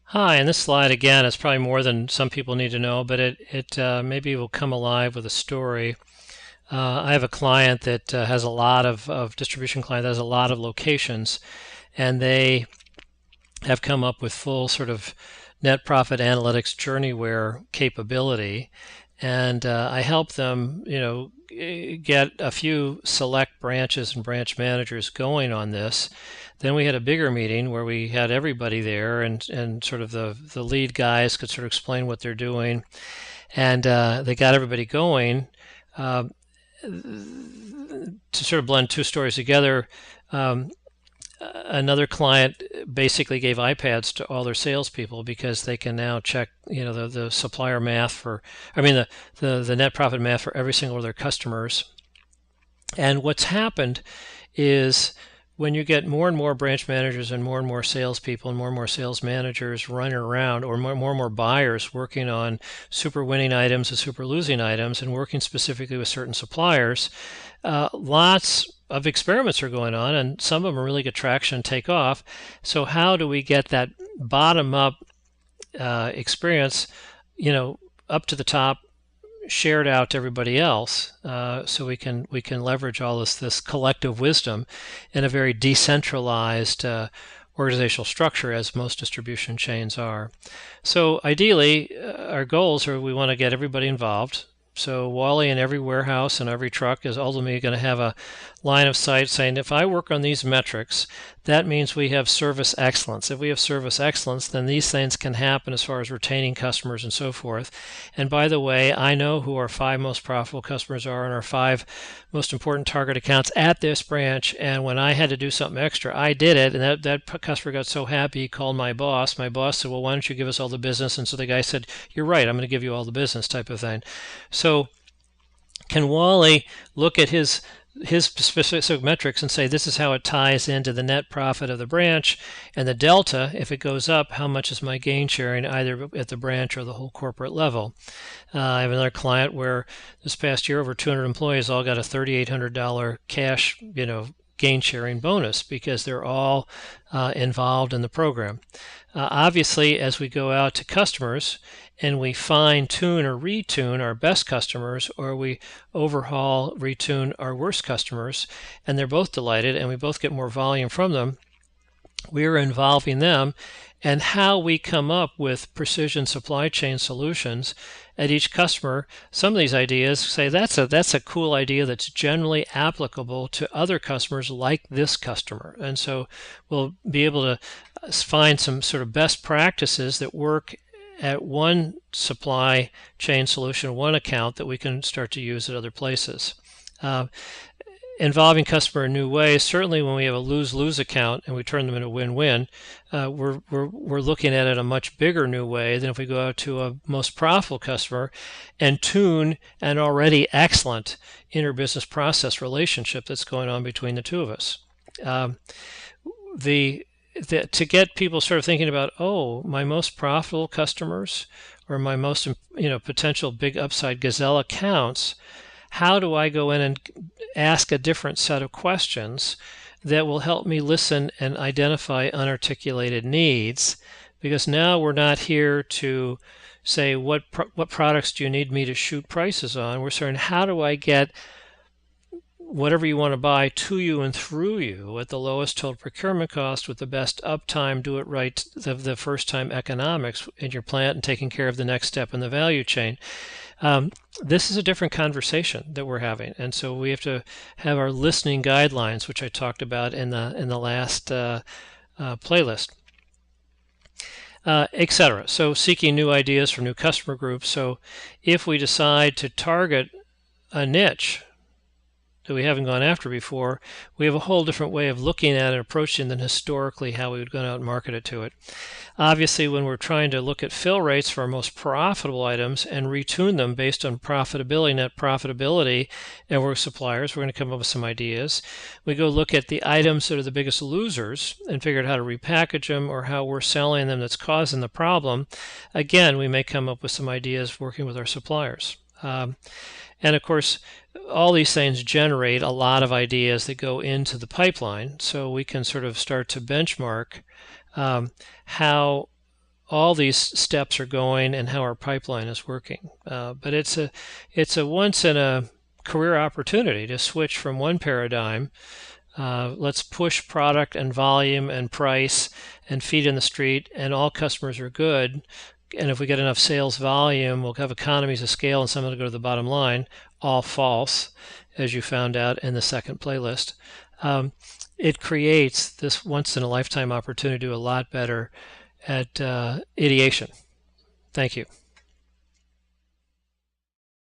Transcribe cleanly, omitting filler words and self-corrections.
Hi, and this slide again is probably more than some people need to know, but it maybe will come alive with a story. I have a client that has a lot of distribution client that has a lot of locations, and they have come up with full sort of net profit analytics journeyware capability, and I help them, get a few select branches and branch managers going on this. Then we had a bigger meeting where we had everybody there, and sort of the lead guys could sort of explain what they're doing, and they got everybody going. Uh, to sort of blend two stories together, um, another client basically gave iPads to all their salespeople because they can now check, the supplier math for, I mean, the net profit math for every single one of their customers. And what's happened is when you get more and more branch managers and more salespeople and more sales managers running around, or more and more buyers working on super winning items and super losing items and working specifically with certain suppliers, lots of experiments are going on, and some of them really get traction and take off. So how do we get that bottom up experience, up to the top, shared out to everybody else, so we can leverage all this collective wisdom in a very decentralized organizational structure, as most distribution chains are. So ideally, our goals are we want to get everybody involved. So Wally in every warehouse and every truck is ultimately going to have a line of sight saying, if I work on these metrics, that means we have service excellence. If we have service excellence, then these things can happen as far as retaining customers and so forth. And by the way, I know who our five most profitable customers are and our five most important target accounts at this branch. And when I had to do something extra, I did it. And that customer got so happy, he called my boss. My boss said, well, why don't you give us all the business? And so the guy said, you're right, I'm going to give you all the business, type of thing. So can Wally look at his specific metrics and say this is how it ties into the net profit of the branch, and the delta, if it goes up, how much is my gain sharing either at the branch or the whole corporate level? I have another client where this past year over 200 employees all got a $3,800 cash, gain sharing bonus because they're all involved in the program. Obviously, as we go out to customers and we fine tune or retune our best customers, or we overhaul, retune our worst customers, and they're both delighted and we both get more volume from them, we are involving them, and how we come up with precision supply chain solutions at each customer. Some of these ideas say that's a cool idea that's generally applicable to other customers like this customer, and so we'll be able to find some sort of best practices that work at one supply chain solution, one account, that we can start to use at other places. Uh, Involving customer in new ways. Certainly, when we have a lose-lose account and we turn them into win-win, we're looking at it a much bigger new way than if we go out to a most profitable customer and tune an already excellent interbusiness process relationship that's going on between the two of us. Um, the to get people sort of thinking about, oh, my most profitable customers or my most potential big upside gazelle accounts, how do I go in and ask a different set of questions that will help me listen and identify unarticulated needs? Because now we're not here to say what products do you need me to shoot prices on. We're saying, how do I get whatever you want to buy to you and through you at the lowest total procurement cost with the best uptime, do it right the first time economics in your plant, and taking care of the next step in the value chain. This is a different conversation that we're having, and so we have to have our listening guidelines, which I talked about in the last playlist, etc. So seeking new ideas for new customer groups. So if we decide to target a niche that we haven't gone after before, we have a whole different way of looking at and approaching than historically how we would go out and market it to it. Obviously, when we're trying to look at fill rates for our most profitable items and retune them based on profitability, net profitability, and we're suppliers, we're going to come up with some ideas. We go look at the items that are the biggest losers and figure out how to repackage them or how we're selling them that's causing the problem. Again, we may come up with some ideas working with our suppliers. And of course, all these things generate a lot of ideas that go into the pipeline, so we can sort of start to benchmark how all these steps are going and how our pipeline is working. But it's a once in a career opportunity to switch from one paradigm. Let's push product and volume and price and feet in the street, and all customers are good. And if we get enough sales volume, we'll have economies of scale, and some of it go to the bottom line. All false, as you found out in the second playlist. It creates this once in a lifetime opportunity to do a lot better at ideation. Thank you.